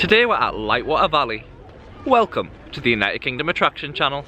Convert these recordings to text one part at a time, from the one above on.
Today we're at Lightwater Valley. Welcome to the United Kingdom Attraction Channel.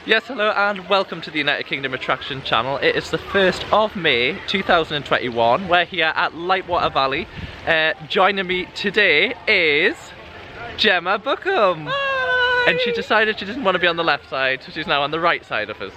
Yes, hello and welcome to the United Kingdom Attraction Channel. It is the 1st of May 2021. We're here at Lightwater Valley. Joining me today is Gemma Bookham. Hi. And she decided she doesn't want to be on the left side, so she's now on the right side of us.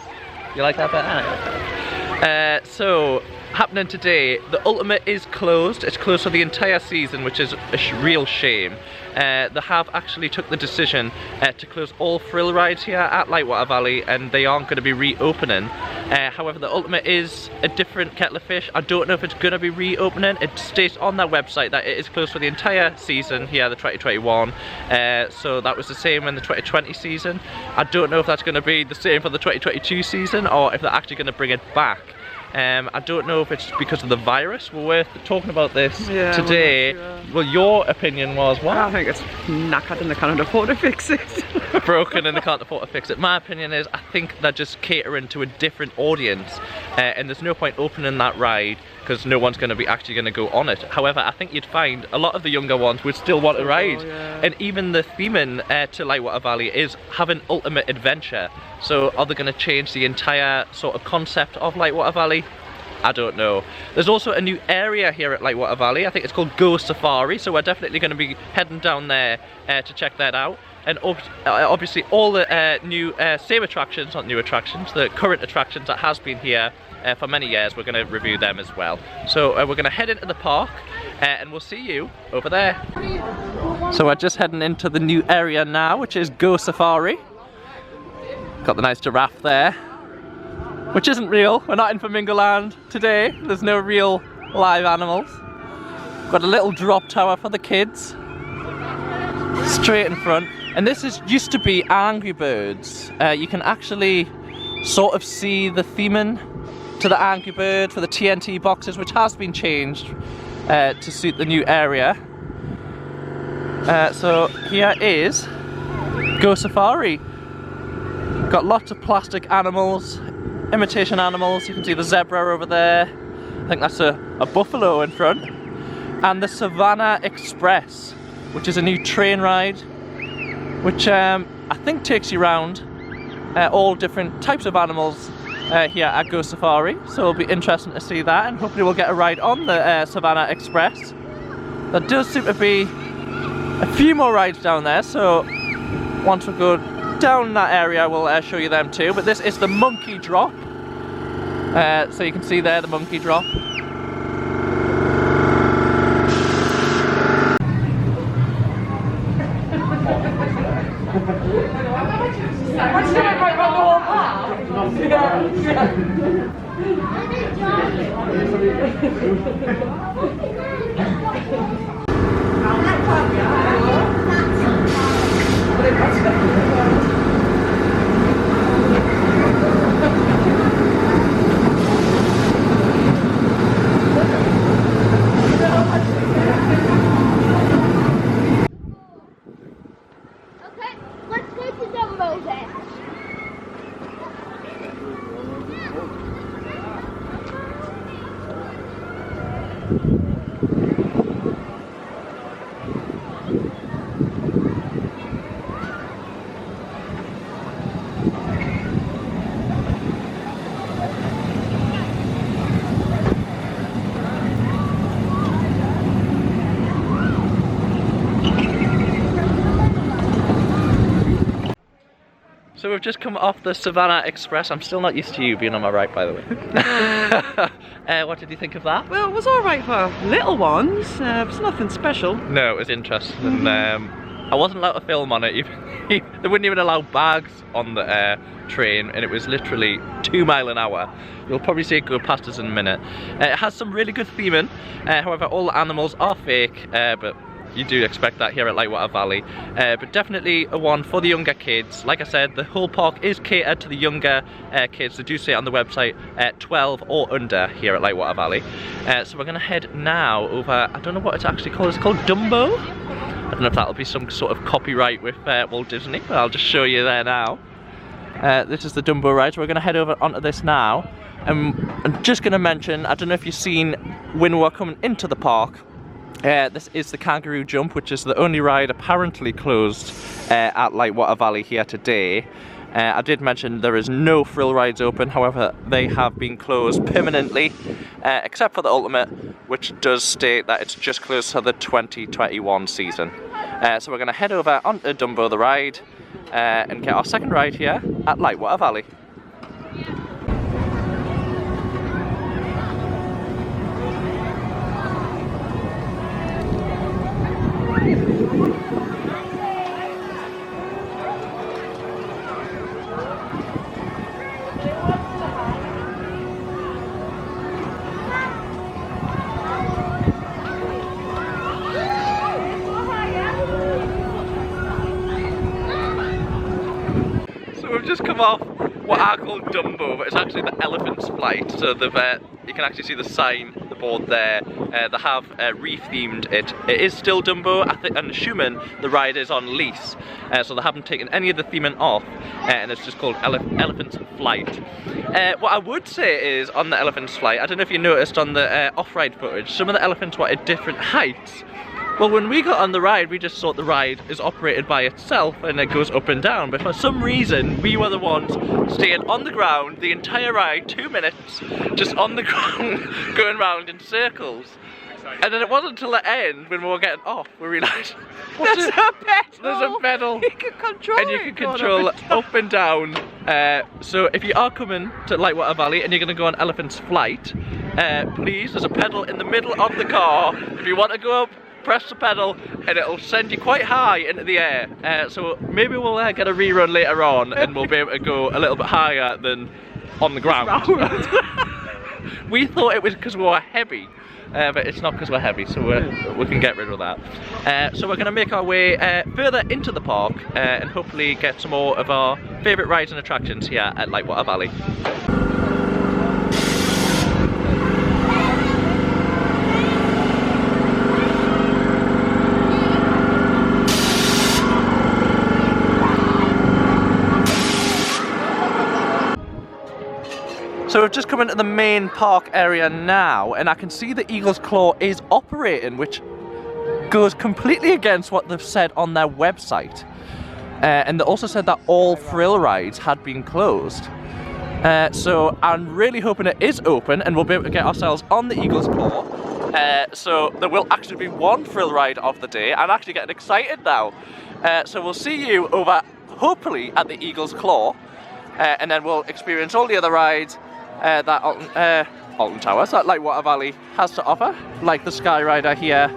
You like that better? So, happening today, the Ultimate is closed. It's closed for the entire season, which is a real shame. They have actually took the decision to close all thrill rides here at Lightwater Valley, and they aren't going to be reopening. However, the Ultimate is a different kettle of fish. I don't know if it's going to be reopening. It states on their website that it is closed for the entire season here, the 2021. So that was the same in the 2020 season. I don't know if that's going to be the same for the 2022 season, or if they're actually going to bring it back. I don't know if it's because of the virus. We're talking about this today. Well, your opinion was what? I think it's knackered and they can't afford to fix it. Broken and they can't afford to fix it. My opinion is I think they're just catering to a different audience, and there's no point opening that ride because no one's going to be actually going to go on it. However, I think you'd find a lot of the younger ones would still want to ride. And even the theming to Lightwater Valley is having ultimate adventure. So are they going to change the entire sort of concept of Lightwater Valley? I don't know. There's also a new area here at Lightwater Valley. I think it's called Go Safari, so we're definitely going to be heading down there to check that out. And obviously all the new same attractions, not new attractions, the current attractions that has been here for many years, we're going to review them as well. So we're going to head into the park and we'll see you over there. So we're just heading into the new area now, which is Go Safari. Got the nice giraffe there, which isn't real. We're not in Flamingo Land today. There's no real live animals. Got a little drop tower for the kids, straight in front. And this used to be Angry Birds. You can actually sort of see the theming to the Angry Bird for the TNT boxes, which has been changed to suit the new area. So here is Go Safari. Got lots of plastic animals, imitation animals. You can see the zebra over there. I think that's a buffalo in front. And the Savannah Express, which is a new train ride, which I think takes you around all different types of animals here at Go Safari. So it'll be interesting to see that, and hopefully we'll get a ride on the Savannah Express. There does seem to be a few more rides down there, so once we go down that area we'll show you them too. But this is the monkey drop, so you can see there the monkey drop. So we've just come off the Savannah Express. I'm still not used to you being on my right, by the way. What did you think of that? Well, it was alright for little ones. It's nothing special. No, it was interesting. I wasn't allowed to film on it. They wouldn't even allow bags on the train, and it was literally 2 miles an hour. You'll probably see it go past us in a minute. It has some really good theming. However, all the animals are fake, but you do expect that here at Lightwater Valley. But definitely a one for the younger kids. Like I said, the whole park is catered to the younger kids. They do say it on the website 12 or under here at Lightwater Valley. So we're going to head now over, I don't know what it's actually called. It's called Dumbo. I don't know if that'll be some sort of copyright with Walt Disney, but I'll just show you there now. This is the Dumbo ride, so we're going to head over onto this now. I'm just going to mention, I don't know if you've seen when we're coming into the park, this is the kangaroo jump, which is the only ride apparently closed at Lightwater Valley here today. I did mention there is no thrill rides open, however they have been closed permanently, except for the Ultimate, which does state that it's just closed for the 2021 season. So we're going to head over onto Dumbo the ride and get our second ride here at Lightwater Valley. We've just come off what I call Dumbo, but it's actually the Elephant's Flight. So they've, you can actually see the sign, the board there. They have rethemed it. It is still Dumbo. I'm assuming the ride is on lease, so they haven't taken any of the theming off, and it's just called Elephant's Flight. What I would say is on the Elephant's Flight, I don't know if you noticed on the off-ride footage, some of the elephants were at different heights. Well, when we got on the ride, we just thought the ride is operated by itself and it goes up and down. But for some reason, we were the ones staying on the ground the entire ride, 2 minutes, just on the ground, going round in circles. And then it wasn't until the end, when we were getting off, we realised there's a pedal! There's a pedal! You can control it! And you can control up and down. So if you are coming to Lightwater Valley and you're going to go on Elephant's Flight, please, there's a pedal in the middle of the car. If you want to go up, press the pedal and it'll send you quite high into the air. So maybe we'll get a rerun later on and we'll be able to go a little bit higher than on the ground. We thought it was because we were heavy, but it's not because we're heavy, so we can get rid of that. So we're going to make our way further into the park and hopefully get some more of our favourite rides and attractions here at Lightwater Valley. So we've just come into the main park area now, and I can see the Eagle's Claw is operating, which goes completely against what they've said on their website. And they also said that all thrill rides had been closed. So I'm really hoping it is open and we'll be able to get ourselves on the Eagle's Claw. So there will actually be one thrill ride of the day. I'm actually getting excited now. So we'll see you over, hopefully, at the Eagle's Claw. And then we'll experience all the other rides that Alton Towers, that Lightwater Valley has to offer, like the Skyrider here,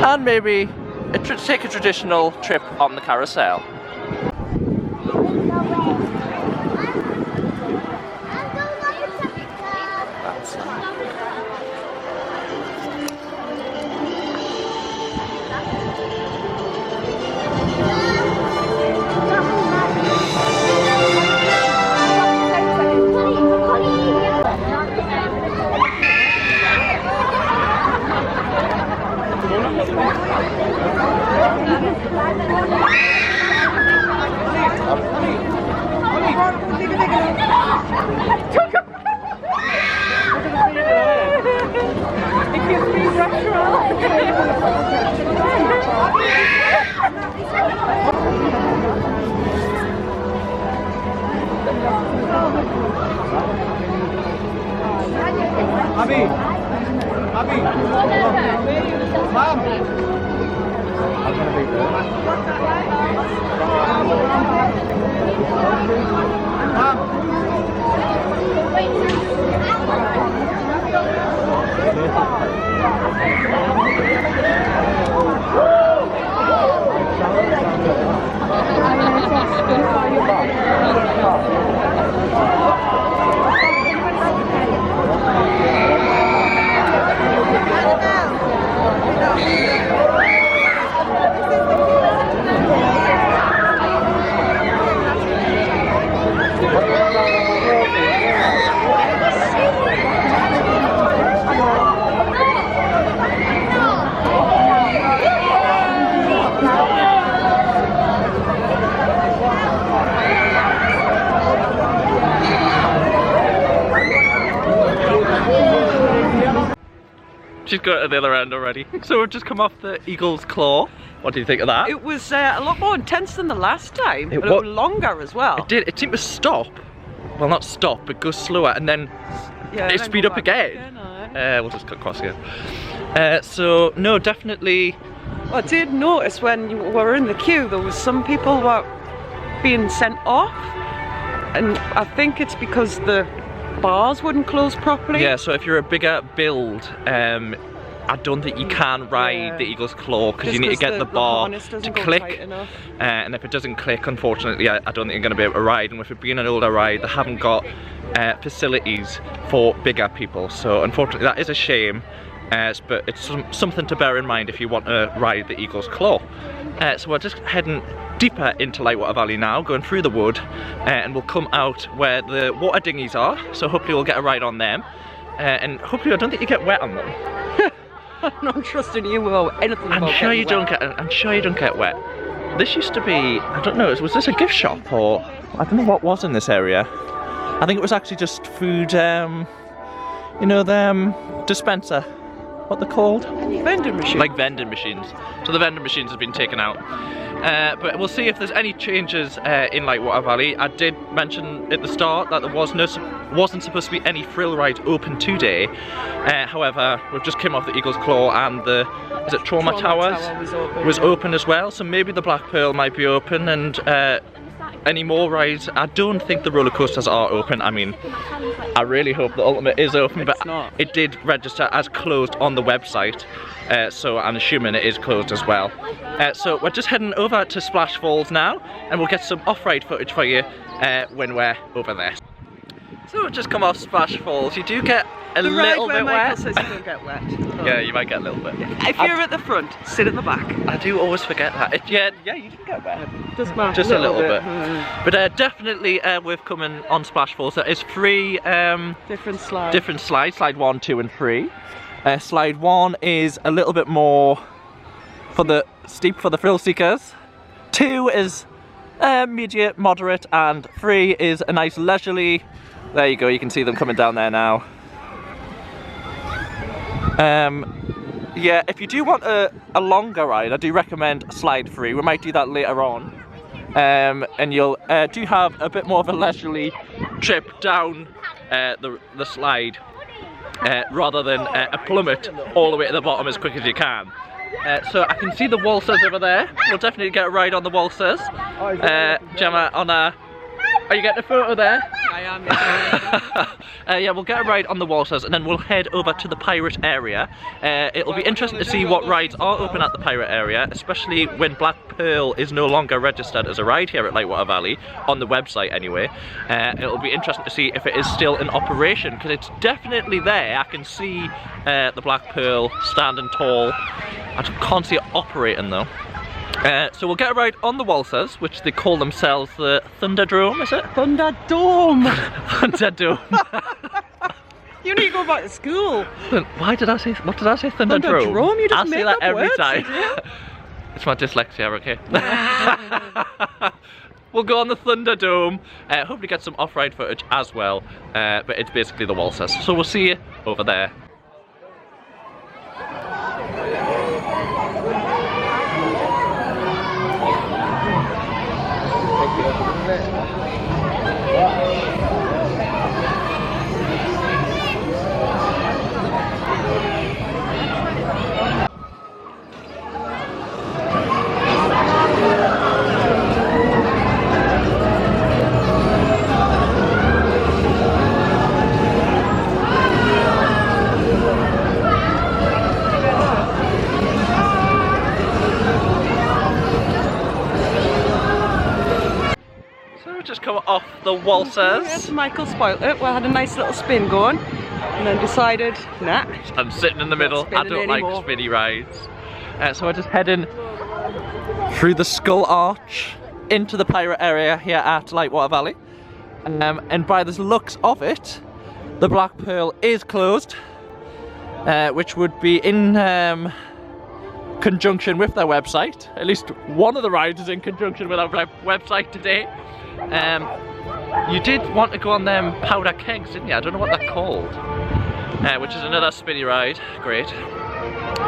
and maybe take a traditional trip on the carousel. She's got to the other end already. So we've just come off the Eagle's Claw. What do you think of that? It was a lot more intense than the last time, but it was longer as well. It did. It seemed to stop. Well, not stop, but go slower, and then it speed up again. We'll just cut across here. So no, definitely. Well, I did notice when you were in the queue, there was some people were being sent off, and I think it's because the bars wouldn't close properly. Yeah, so if you're a bigger build, I don't think you can ride the Eagle's Claw because you need to get the bar to click, and if it doesn't click, unfortunately, I don't think you're going to be able to ride. And with it being an older ride, they haven't got facilities for bigger people, so unfortunately that is a shame. But it's something to bear in mind if you want to ride the Eagle's Claw. So we're just heading deeper into Lightwater Valley now, going through the wood, and we'll come out where the water dinghies are, so hopefully we'll get a ride on them, and hopefully I don't think you get wet on them. I'm not trusting you about anything about I'm sure you wet. I'm sure you don't get wet. This used to be, I don't know, was this a gift shop, or I don't know what was in this area. I think it was actually just food, you know, the dispenser. What they're called? Vending machines. Like vending machines. So the vending machines have been taken out. But we'll see if there's any changes in Lightwater Valley. I did mention at the start that there wasn't supposed to be any thrill rides open today. However, we've just come off the Eagle's Claw, and the Trauma Towers was open as well. So maybe the Black Pearl might be open, and any more rides. I don't think the roller coasters are open. I mean, I really hope the Ultimate is open, but it did register as closed on the website, so I'm assuming it is closed as well. So we're just heading over to Splash Falls now, and we'll get some off-ride footage for you when we're over there. So we've just come off Splash Falls. You do get a little bit wet. Says you don't get wet. Yeah, you might get a little bit. If you're at the front, sit at the back. I do always forget that. Yeah, you didn't get wet. Just a little bit. But definitely we've come in on Splash Falls. There is 3 different slides. Slide 1, 2 and 3. Slide 1 is a little bit more steep for the thrill seekers. 2 is medium, moderate, and 3 is a nice leisurely. There you go, you can see them coming down there now. Yeah, if you do want a longer ride, I do recommend slide 3. We might do that later on. And you'll do have a bit more of a leisurely trip down the slide, rather than a plummet all the way to the bottom as quick as you can. So I can see the Waltzers over there. We'll definitely get a ride on the Waltzers. Gemma, are you getting a photo there? I am. Yeah, we'll get a ride on the Waltzers, and then we'll head over to the pirate area. It'll be interesting to see what rides are open at the pirate area, especially when Black Pearl is no longer registered as a ride here at Lightwater Valley, on the website anyway. It'll be interesting to see if it is still in operation, because it's definitely there. I can see the Black Pearl standing tall. I can't see it operating though. So we'll get a ride on the Waltzers, which they call themselves the Thunderdome, is it? Thunderdome! Thunderdome. You need to go back to school. Why did I say, what did I say? Thunderdome? Thunderdome? You just I say that every words, time. It's my dyslexia, okay? We'll go on the Thunderdome, hopefully get some off-ride footage as well, but it's basically the Waltzers. So we'll see you over there. the Waltzers. Yes, Michael spoiled it. We had a nice little spin going and then decided, nah. I'm sitting in the middle. I don't like spinny rides. So we're just heading through the Skull Arch into the pirate area here at Lightwater Valley. And by the looks of it, the Black Pearl is closed, which would be in conjunction with their website. At least one of the rides is in conjunction with our website today. You did want to go on them powder kegs, didn't you? I don't know what they're called. Which is another spinny ride. Great.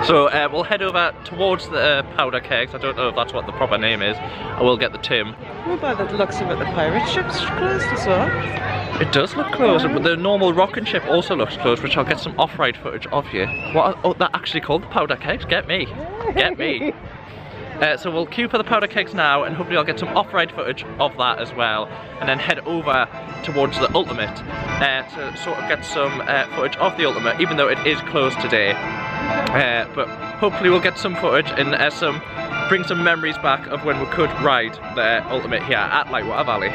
So we'll head over towards the powder kegs. I don't know if that's what the proper name is. I will get the Tim. Well, by the looks of it, the pirate ship's closed as well. It does look closed, but the normal rocket ship also looks closed, which I'll get some off-ride footage of you. What? Oh, they're actually called the powder kegs. Get me. Get me. So we'll queue for the powder kegs now, and hopefully I'll get some off-ride footage of that as well, and then head over towards the Ultimate to sort of get some footage of the Ultimate, even though it is closed today. But hopefully we'll get some footage and bring some memories back of when we could ride the Ultimate here at Lightwater Valley.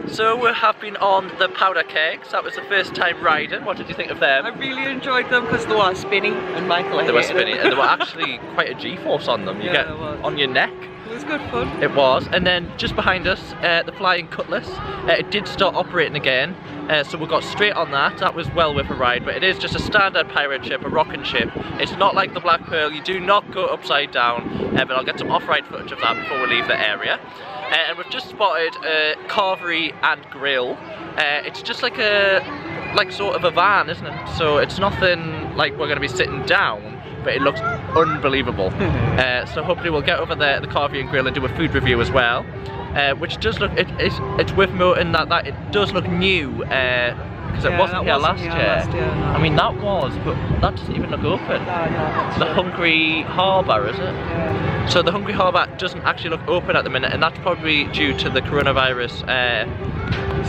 So we have been on the powder kegs. That was the first time riding. What did you think of them? I really enjoyed them because they were spinning and Michael They were spinning and there were actually quite a G-force on them. You get on your neck. It was good fun. It was. And then just behind us, the Flying Cutlass. It did start operating again. So we got straight on that. That was well worth a ride, but it is just a standard pirate ship, a rocking ship. It's not like the Black Pearl. You do not go upside down, but I'll get some off-ride footage of that before we leave the area. And we've just spotted a carvery and grill. It's just like sort of a van, isn't it? So it's nothing like we're going to be sitting down, but it looks unbelievable. So hopefully we'll get over there, the carvery and grill, and do a food review as well. Which does look, it's worth noting that it does look new, because it wasn't here last year. No. I mean that was, but that doesn't even look open. No, the Hungry Harbour, is it? Yeah. So the Hungry Harbour doesn't actually look open at the minute, and that's probably due to the coronavirus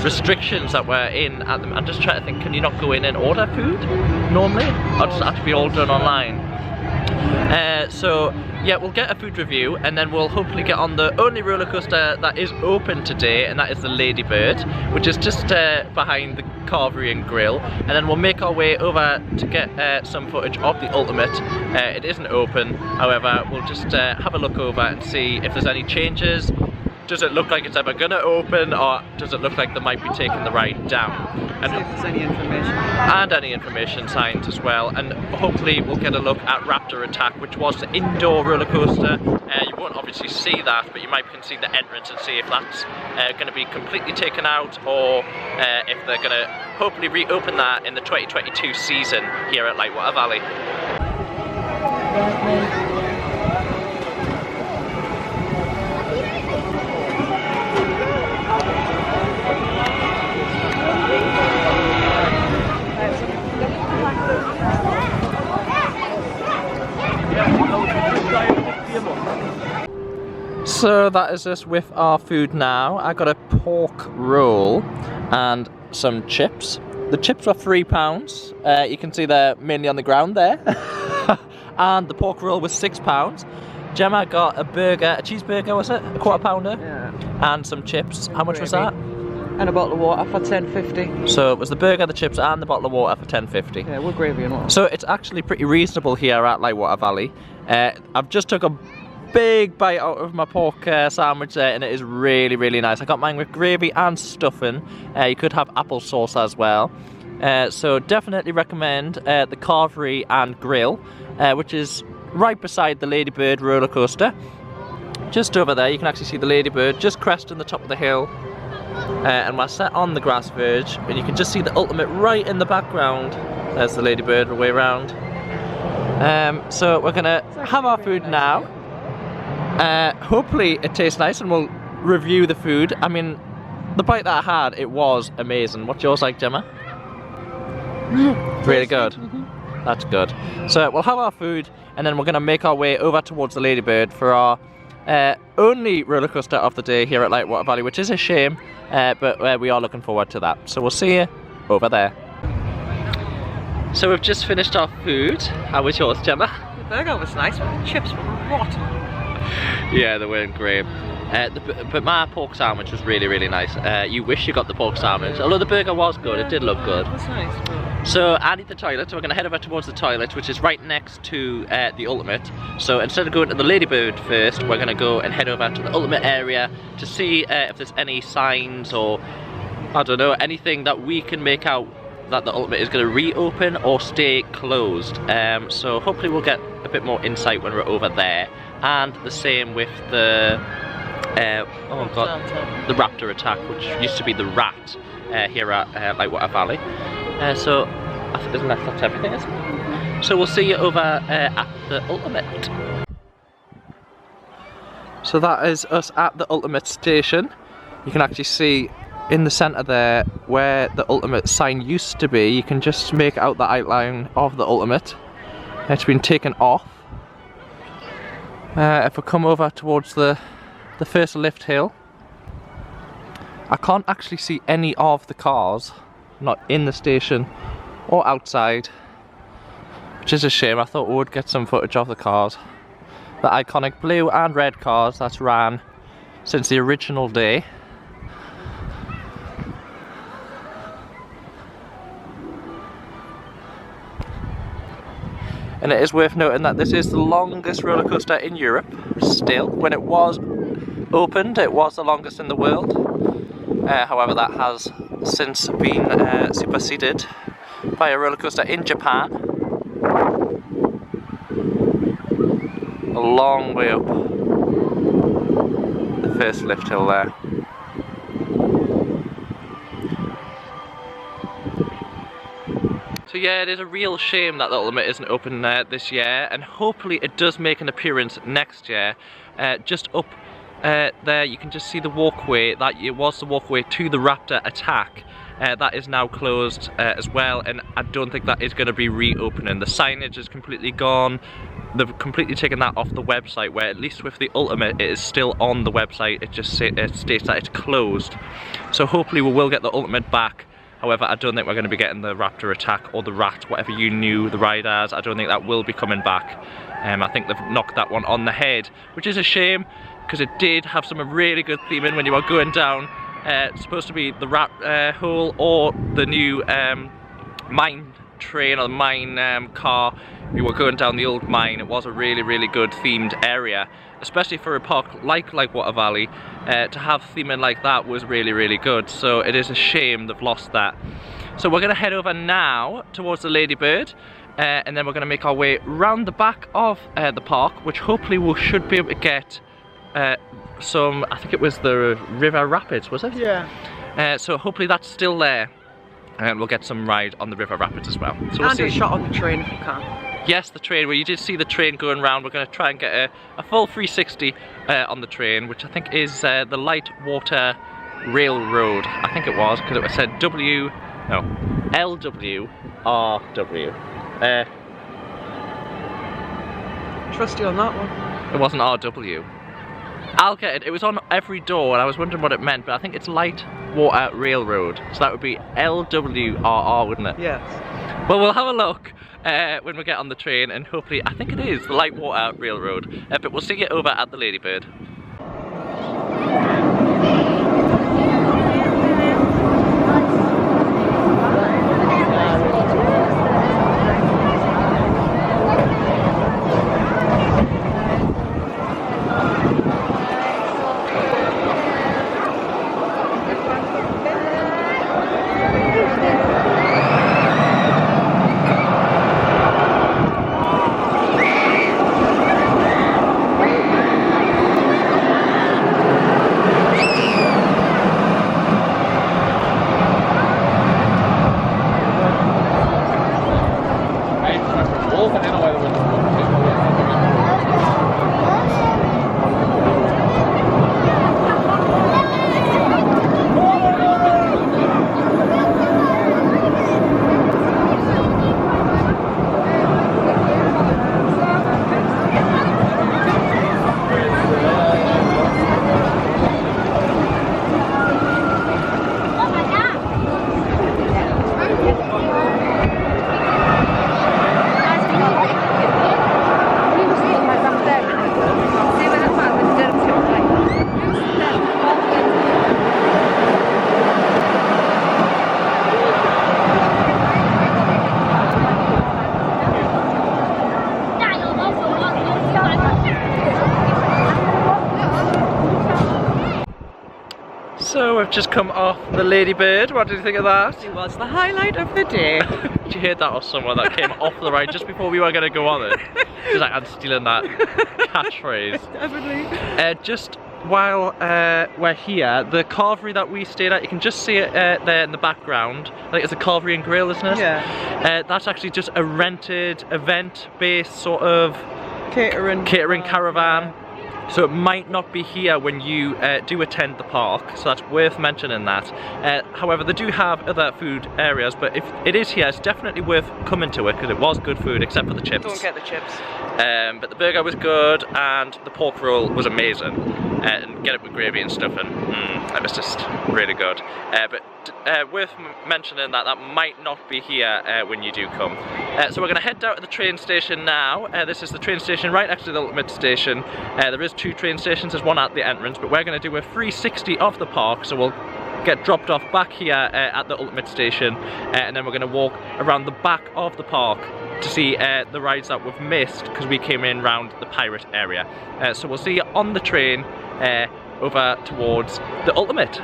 restrictions that we're in at the. I'm just trying to think, can you not go in and order food normally? Or does it have to be all done online? So yeah, we'll get a food review and then we'll hopefully get on the only roller coaster that is open today, and that is the Ladybird, which is just behind the carvery and grill, and then we'll make our way over to get some footage of the Ultimate. It isn't open, however, we'll just have a look over and see if there's any changes. Does it look like it's ever gonna open, or does it look like they might be taking the ride down? and see if there's any information. And any information signs as well, and hopefully we'll get a look at Raptor Attack, which was the indoor roller coaster. You won't obviously see that, but you might can see the entrance and see if that's going to be completely taken out, or if they're going to hopefully reopen that in the 2022 season here at Lightwater Valley. So that is us with our food now. I got a pork roll and some chips. The chips were £3. You can see they're mainly on the ground there. And the pork roll was £6. Gemma got a burger, a cheeseburger was it? A quarter pounder? Yeah. And some chips. How much was that? And a bottle of water for £10.50. So it was the burger, the chips and the bottle of water for £10.50. Yeah, with gravy and water. So it's actually pretty reasonable here at Lightwater Valley. I've just took a big bite out of my pork sandwich there, and it is really, really nice. I got mine with gravy and stuffing. You could have applesauce as well. So definitely recommend the Carvery and Grill, which is right beside the Ladybird roller coaster. Just over there, you can actually see the Ladybird just cresting the top of the hill. And we're set on the grass verge, and you can just see the Ultimate right in the background. There's the Ladybird all the way around. So we're gonna have our food now. Hopefully it tastes nice, and we'll review the food. I mean, the bite that I had, it was amazing. What's yours like, Gemma? Really good. That's good. So we'll have our food, and then we're gonna make our way over towards the Ladybird for our only roller coaster of the day here at Lightwater Valley, which is a shame, but we are looking forward to that. So we'll see you over there. So we've just finished our food. How was yours, Gemma? The burger was nice, but the chips were rotten. Yeah, they weren't great. But my pork sandwich was really, really nice. You wish you got the pork sandwich. Although the burger was good, it did look good. It was nice. But... So I need the toilet, so we're going to head over towards the toilet, which is right next to the Ultimate. So instead of going to the Ladybird first, we're going to go and head over to the Ultimate area to see if there's any signs or, I don't know, anything that we can make out that the Ultimate is going to reopen or stay closed. So hopefully we'll get a bit more insight when we're over there. And the same with the oh god, the Raptor Attack, which used to be the Rat here at Lightwater Valley. So isn't that's everything, isn't it? So we'll see you over at the Ultimate. So that is us at the Ultimate station. You can actually see in the centre there where the Ultimate sign used to be. You can just make out the outline of the Ultimate. It's been taken off. If we come over towards the first lift hill, I can't actually see any of the cars, not in the station or outside, which is a shame. I thought we would get some footage of the cars. The iconic blue and red cars that's ran since the original day. And it is worth noting that this is the longest roller coaster in Europe still. When it was opened, it was the longest in the world. However, that has since been superseded by a roller coaster in Japan. A long way up the first lift hill there. So yeah, it is a real shame that the Ultimate isn't open this year, and hopefully it does make an appearance next year. Just up there you can just see the walkway, that it was the walkway to the Raptor Attack. That is now closed as well, and I don't think that is going to be reopening. The signage is completely gone. They've completely taken that off the website, where at least with the Ultimate it is still on the website. It just states that it's closed. So hopefully we will get the Ultimate back. However, I don't think we're going to be getting the Raptor Attack or the Rat, whatever you knew the ride as. I don't think that will be coming back. I think they've knocked that one on the head, which is a shame, because it did have some really good theming when you were going down. It's supposed to be the rat hole or the new mine train or the mine car. You were going down the old mine. It was a really, really good themed area, especially for a park like Lightwater Valley. To have theming like that was really, really good. So it is a shame they've lost that. So we're going to head over now towards the Ladybird, and then we're going to make our way round the back of the park, which hopefully we should be able to get some, I think it was the River Rapids, was it? Yeah. So hopefully that's still there, and we'll get some ride on the River Rapids as well. So we'll And see. a shot on the train if you can. Yes, the train, well you did see the train going round. We're going to try and get a full 360 on the train, which I think is the Lightwater Railroad. I think it was, because it said LWRW. Trust you on that one. It wasn't RW. I'll get it. It was on every door and I was wondering what it meant, but I think it's Lightwater Railroad. So that would be LWRR, wouldn't it? Yes. Well, we'll have a look when we get on the train, and hopefully, I think it is the Lightwater Railroad, but we'll see you over at the Ladybird. So we've just come off the Ladybird. What did you think of that? It was the highlight of the day. Did you hear that, or someone that came off the ride just before we were going to go on it? She's like, I'm stealing that catchphrase. Definitely. Just while we're here, the carvery that we stayed at, you can just see it there in the background. I think it's a carvery and grill, isn't it? Yeah. That's actually just a rented, event-based sort of Catering caravan. So it might not be here when you do attend the park, so that's worth mentioning that. However, they do have other food areas, but if it is here, it's definitely worth coming to it because it was good food, except for the chips. Don't get the chips. But the burger was good and the pork roll was amazing. And get it with gravy and stuff, and it was just really good. But worth mentioning that that might not be here when you do come. So we're going to head down to the train station now. This is the train station right next to the Ultimate Station. There is two train stations, there's one at the entrance, but we're going to do a 360 of the park, so we'll get dropped off back here at the Ultimate Station, and then we're going to walk around the back of the park to see the rides that we've missed because we came in round the pirate area. So we'll see you on the train over towards the Ultimate.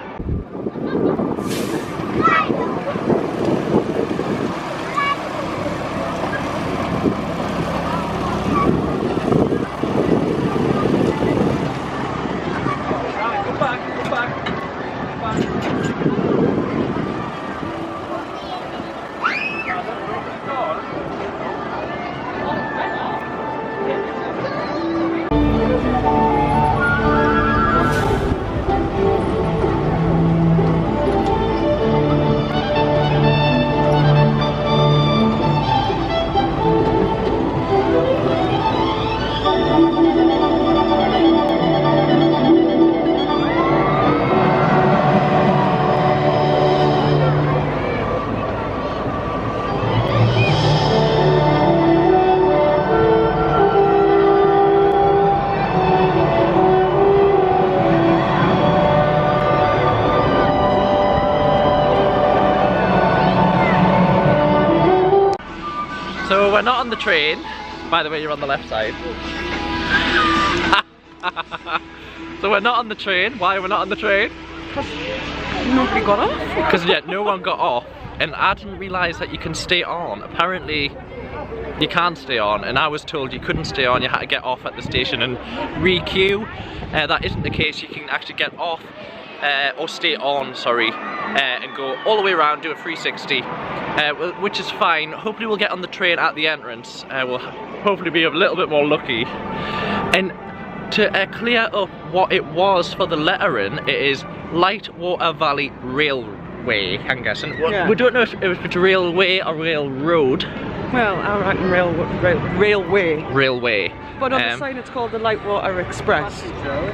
So we're not on the train. By the way, you're on the left side. So we're not on the train. Why are we not on the train? Because nobody got off. Because yeah, no one got off. and I didn't realise that you can stay on. Apparently you can't stay on, and I was told you couldn't stay on, you had to get off at the station and re-queue. That isn't the case. You can actually get off or stay on, sorry, and go all the way around, do a 360, which is fine. Hopefully we'll get on the train at the entrance. We'll hopefully be a little bit more lucky. And to clear up what it was for the lettering, it is Lightwater Valley Railway, I'm guessing. Yeah. We don't know if it's railway or railroad. Well, I reckon railway. Railway. But on the sign it's called the Lightwater Express.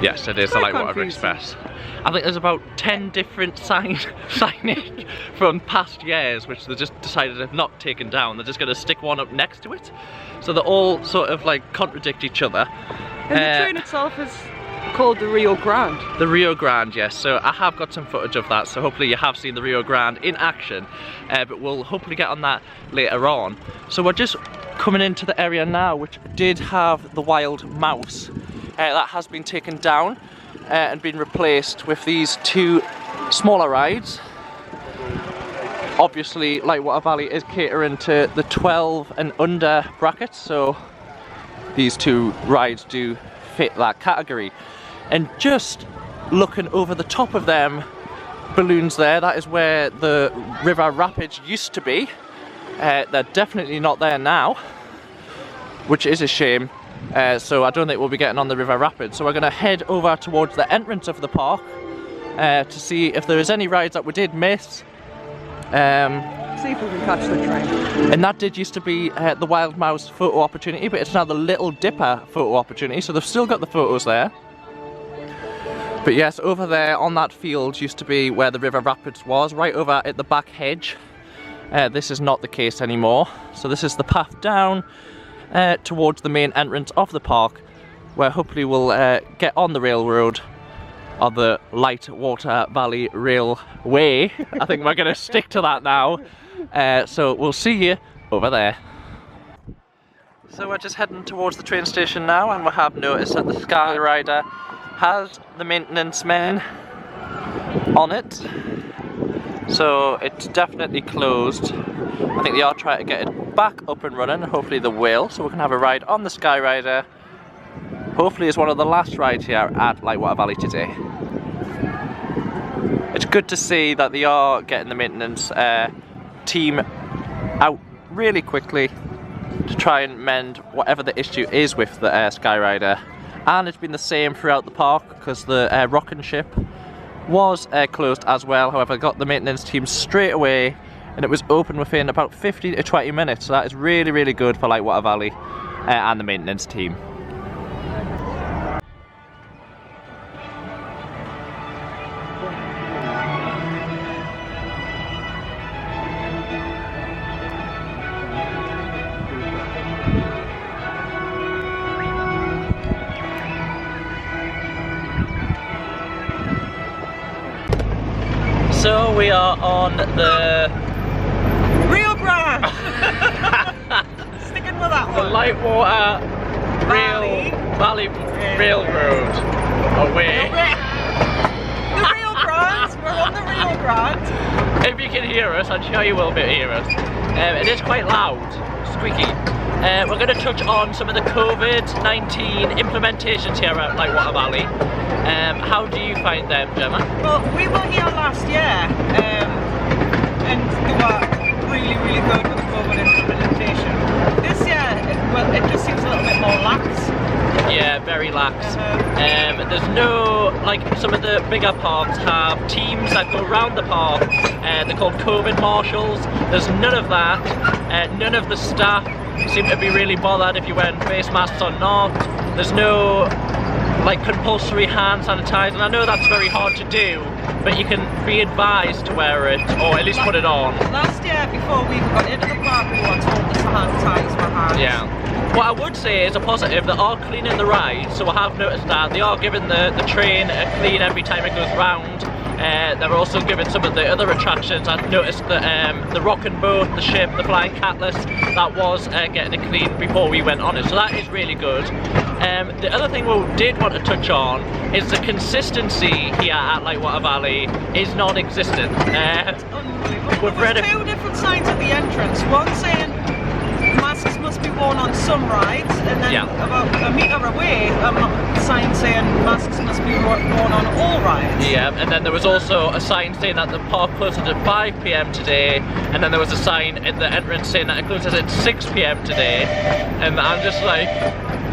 Yes, it is the quite Lightwater confusing. Express. I think there's about 10 different signage from past years which they just decided to not taken down. They're just going to stick one up next to it. So they all sort of like contradict each other. And the train itself is called the Rio Grande. The Rio Grande, yes. So I have got some footage of that, so hopefully you have seen the Rio Grande in action. But we'll hopefully get on that later on. So we're just coming into the area now which did have the wild mouse. That has been taken down and been replaced with these two smaller rides. Obviously Lightwater Valley is catering to the 12 and under brackets, so these two rides do fit that category. And just looking over the top of them balloons there, that is where the river rapids used to be. They're definitely not there now, which is a shame. So I don't think we'll be getting on the river rapids. So we're going to head over towards the entrance of the park to see if there is any rides that we did miss. See if we can catch the train. And that did used to be the Wild Mouse photo opportunity, but it's now the Little Dipper photo opportunity, so they've still got the photos there. But yes, over there on that field used to be where the river rapids was, right over at the back hedge. This is not the case anymore. So this is the path down towards the main entrance of the park, where hopefully we'll get on the railroad, or the Lightwater Valley Railway. I think we're going to stick to that now. So we'll see you over there. So we're just heading towards the train station now, and we have noticed that the Sky Rider has the maintenance men on it. So it's definitely closed. I think they are trying to get it back up and running. Hopefully they will, so we can have a ride on the Sky Rider. Hopefully it's one of the last rides here at Lightwater Valley today. It's good to see that they are getting the maintenance team out really quickly to try and mend whatever the issue is with the Sky Rider. And it's been the same throughout the park, because the rocking ship was closed as well. However, I got the maintenance team straight away, and it was open within about 15 to 20 minutes. So that is really, really good for Lightwater Valley and the maintenance team. So we are on the Rio Grande! Sticking with that the one. Lightwater Valley Railroad away. The Rio Grande! We're on the Rio Grande. If you can hear us, I'm sure you will be able to hear us. It is quite loud, squeaky. We're going to touch on some of the COVID-19 implementations here at Lightwater Valley. How do you find them, Gemma? Well, we were here last year, and they were really, really good with the COVID implementation. This year, well, it just seems a little bit more lax. Yeah, very lax. There's no, like some of the bigger parks have teams that go around the park. They're called COVID marshals. There's none of that. None of the staff seem to be really bothered if you're wearing face masks or not. There's no like compulsory hand sanitizer. I know that's very hard to do, but you can be advised to wear it, or at least put it on. Last year, before we got into the park, we were told to sanitize our hands. Yeah. What I would say is a positive, they are cleaning the ride, so I have noticed that. They are giving the train a clean every time it goes round. They're also giving some of the other attractions. I've noticed that the rocking boat, the ship, the flying catalyst, that was getting a clean before we went on it, so that is really good. The other thing we did want to touch on is the consistency here at Lightwater Valley is non-existent. It's unbelievable. We've read There's two different signs at the entrance. One saying masks must be worn on some rides, and then about a metre away, a sign saying masks must be worn on all rides. Yeah, and then there was also a sign saying that the park closes at 5 PM today, and then there was a sign at the entrance saying that it closes at 6 PM today, and I'm just like...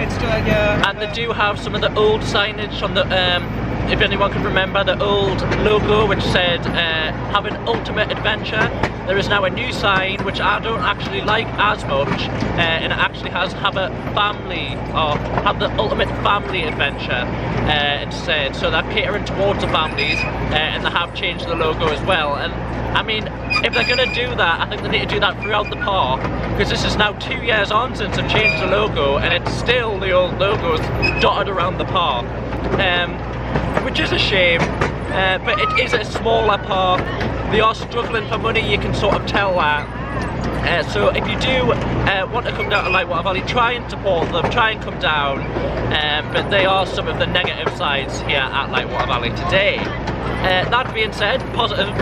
It's yeah. And they do have some of the old signage on the, if anyone can remember the old logo which said have an ultimate adventure. There is now a new sign which I don't actually like as much, and it actually has have a family, or have the ultimate family adventure instead. So they're catering towards the families, and they have changed the logo as well. And I mean, if they're going to do that, I think they need to do that throughout the park, because this is now 2 years on since they've changed the logo, and it's still the old logos dotted around the park, which is a shame. But it is a smaller park. They are struggling for money, you can sort of tell that. So if you do want to come down to Lightwater Valley, try and support them, try and come down. But they are some of the negative sides here at Lightwater Valley today. That being said, positive.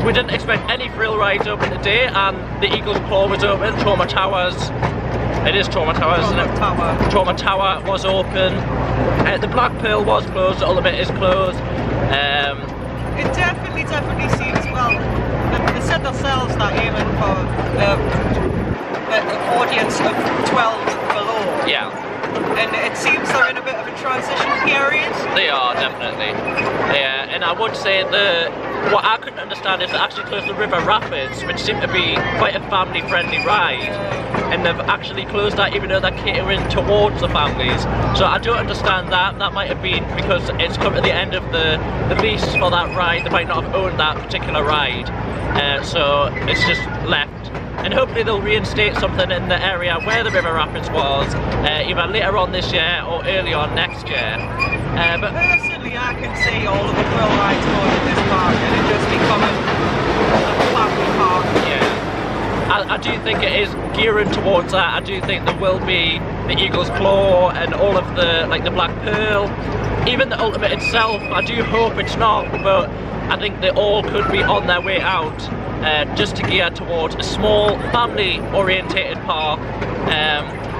We didn't expect any thrill rides open today, and the Eagle's Claw was open. Trauma Towers. It is Trauma Towers, isn't it? Trauma Tower was open. The Black Pearl was closed. The Ultimate is closed. It definitely seems, well, they said themselves that aiming for the audience of 12 below. Yeah. And it seems they're in a bit of a transition period. They are, definitely. Yeah, and I would say what I couldn't understand is they actually closed the River Rapids, which seemed to be quite a family-friendly ride. And they've actually closed that even though they're catering towards the families. So I don't understand that. That might have been because it's come to the end of the lease for that ride. They might not have owned that particular ride. So it's just left. And hopefully they'll reinstate something in the area where the River Rapids was, either later on this year or early on next year. But personally, I can see all of the thrill rides going in this park and it just becoming a family park. Yeah, I do think it is gearing towards that. I do think there will be the Eagle's Claw and all of the, like the Black Pearl, even the Ultimate itself. I do hope it's not, but I think they all could be on their way out. Just to gear towards a small family orientated park.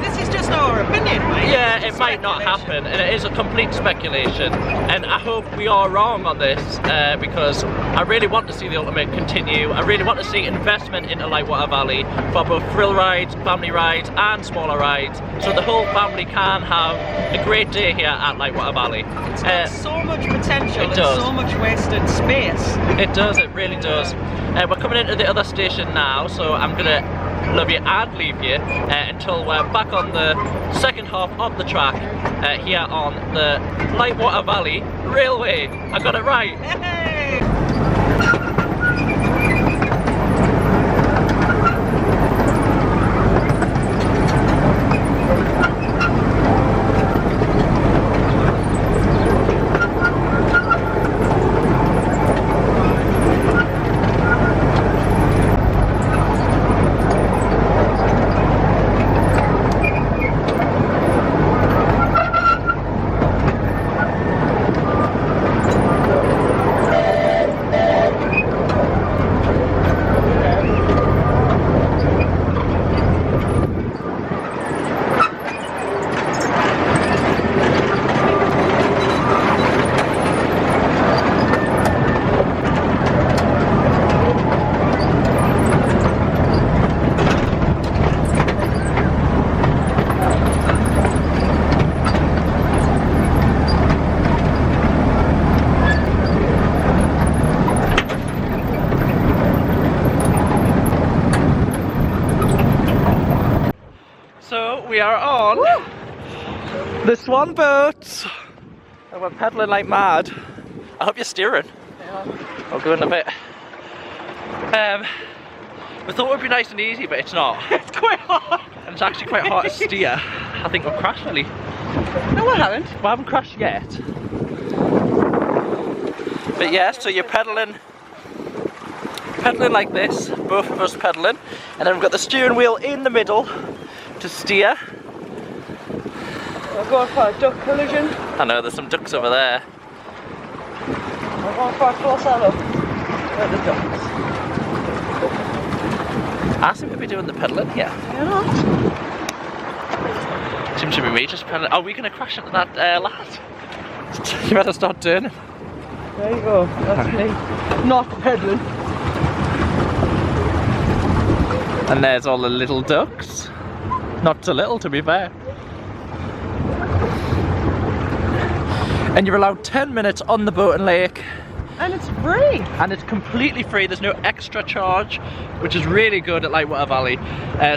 This is just our opinion, right? Yeah, it might not happen, and it is a complete speculation, and I hope we are wrong on this, because I really want to see the Ultimate continue. I really want to see investment into Lightwater Valley for both thrill rides, family rides and smaller rides, so the whole family can have a great day here at Lightwater Valley. It's got so much potential and does. so much wasted space. It does, it really does. We're coming into the other station now, so I'm going to love you and leave you until we're back on the second half of the track here on the Lightwater Valley Railway. I got it right. Hey! We are on the Swan boat, and we're pedaling like mad. I hope you're steering. Yeah. I'll go in a bit. We thought it would be nice and easy, but it's not. It's quite hard. And it's actually quite hard to steer. I think we've crashed nearly. No, we haven't. We haven't crashed yet. But yeah, so you're pedaling like this, both of us pedaling, and then we've got the steering wheel in the middle to steer. We're going for a duck collision. I know, there's some ducks over there. We're going for a closer look at the ducks. I seem to be doing the pedalling here. Yeah. Seems to be me just pedaling. Are we going to crash into that lad? You better start turning. There you go. That's me. Not pedaling. And there's all the little ducks. Not so little, to be fair. And you're allowed 10 minutes on the boat and lake. And it's free. And it's completely free. There's no extra charge, which is really good at Lightwater Valley.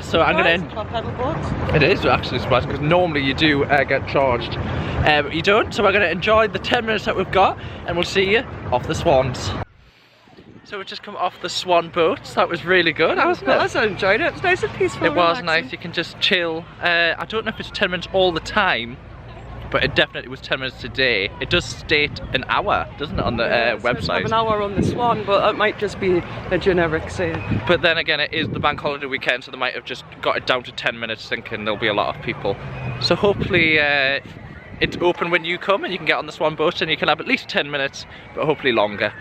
So I'm going to... pedal boats. It is actually surprising because normally you do get charged, but you don't. So we're going to enjoy the 10 minutes that we've got, and we'll see you off the Swans. So we've just come off the Swan boats. That was really good, wasn't it? I enjoyed it. It was nice and peaceful. It was nice. You can just chill. I don't know if it's 10 minutes all the time, but it definitely was 10 minutes today. It does state an hour, doesn't it, on the website? An hour on the Swan, but it might just be a generic saying. But then again, it is the bank holiday weekend, so they might have just got it down to 10 minutes thinking there'll be a lot of people. So hopefully it's open when you come and you can get on the Swan boat and you can have at least 10 minutes, but hopefully longer.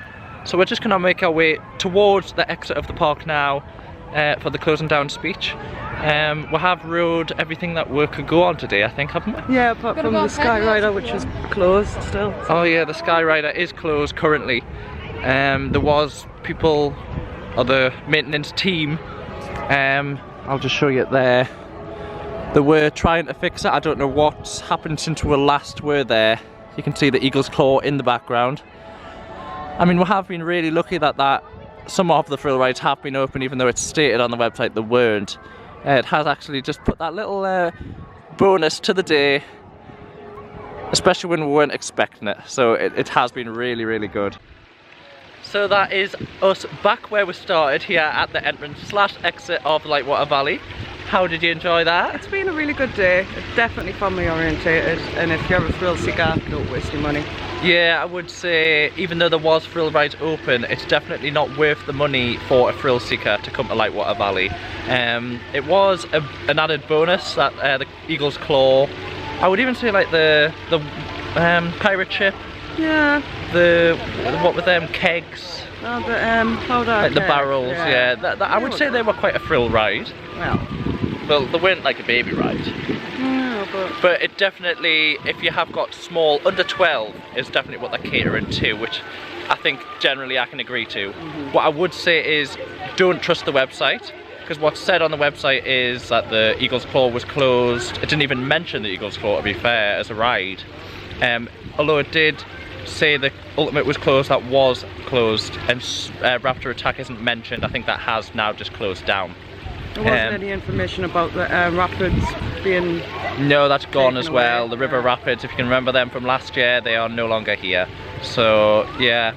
So we're just going to make our way towards the exit of the park now for the closing down speech. We have rode everything that we could go on today, I think, haven't we? Yeah, apart from the Sky Rider, which is closed still. Oh yeah, the Sky Rider is closed currently. There was people, or the maintenance team, I'll just show you it there. They were trying to fix it. I don't know what's happened since we last were there. You can see the Eagle's Claw in the background. I mean, we have been really lucky that some of the thrill rides have been open, even though it's stated on the website they weren't. It has actually just put that little bonus to the day, especially when we weren't expecting it. So it has been really, really good. So that is us back where we started here at the entrance/exit of Lightwater Valley. How did you enjoy that? It's been a really good day. It's definitely family orientated, and if you're a thrill seeker, don't waste your money. Yeah, I would say even though there was thrill rides open, it's definitely not worth the money for a thrill seeker to come to Lightwater Valley. It was an added bonus that the Eagle's Claw. I would even say like the pirate ship. Yeah. What were them? Kegs. Oh, the powder like the keg. barrels. Yeah. I would say they were quite a thrill ride. Well, they weren't like a baby ride. No, but it definitely, if you have got small, under 12, is definitely what they're catering to, which I think generally I can agree to. What I would say is, don't trust the website, because what's said on the website is that the Eagle's Claw was closed. It didn't even mention the Eagle's Claw, to be fair, as a ride. Although it did say the Ultimate was closed, that was closed, and Raptor Attack isn't mentioned. I think that has now just closed down. There wasn't any information about the rapids being... No, that's gone as well. Away. The river rapids, if you can remember them from last year, they are no longer here. So yeah,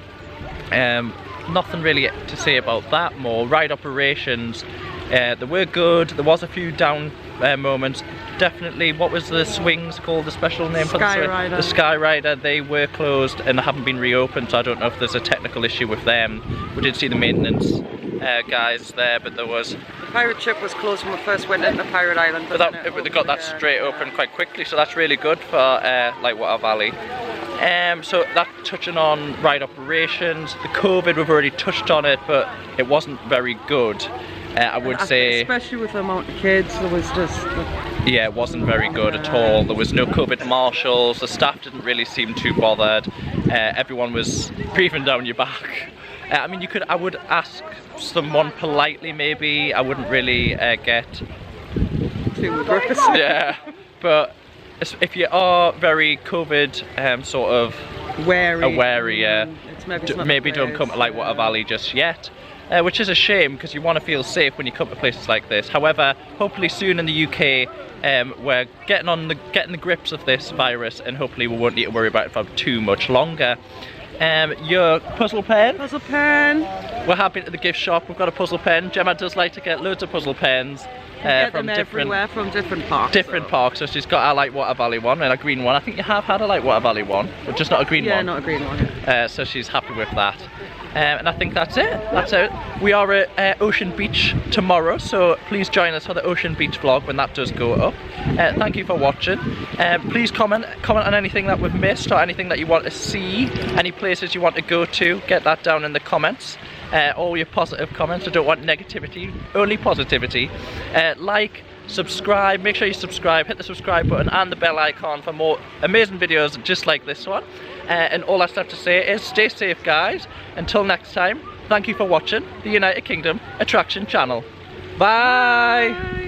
nothing really to say about that more. Ride operations, they were good. There was a few down moments. Definitely, what was the swings called, the special name for the swing? Rider. The Sky Rider, they were closed and they haven't been reopened, so I don't know if there's a technical issue with them. We did see the maintenance guys there, but there was... The pirate ship was closed when we first went into Pirate Island. But they got that straight open quite quickly, so that's really good for Lightwater Valley. So that touching on ride operations, the COVID, we've already touched on it, but it wasn't very good. I would say, especially with the amount of kids, there was just... Yeah, it wasn't very good at all. There was no COVID marshals, the staff didn't really seem too bothered. Everyone was breathing down your back. I mean, I would ask someone politely maybe. I wouldn't really get too aggressive. Yeah, but if you are very COVID sort of wary, maybe don't come to Lightwater Valley just yet. Which is a shame, because you want to feel safe when you come to places like this. However, hopefully soon in the UK, we're getting the grips of this virus, and hopefully we won't need to worry about it for too much longer. Your puzzle pen? Puzzle pen. We're happy at the gift shop. We've got a puzzle pen. Gemma does like to get loads of puzzle pens. From different parks. Different parks. So she's got our Lightwater Valley one and a green one. I think you have had a Lightwater Valley one, but just not a green one. Yeah, not a green one. So she's happy with that. And I think that's it. That's it. We are at Ocean Beach tomorrow, so please join us for the Ocean Beach vlog when that does go up. Thank you for watching. Please comment on anything that we've missed or anything that you want to see, any places you want to go to. Get that down in the comments. all your positive comments. I don't want negativity, only positivity. Like, subscribe, make sure you subscribe, hit the subscribe button and the bell icon for more amazing videos just like this one. And all that's left to say is stay safe, guys. Until next time, thank you for watching the United Kingdom Attraction Channel. Bye!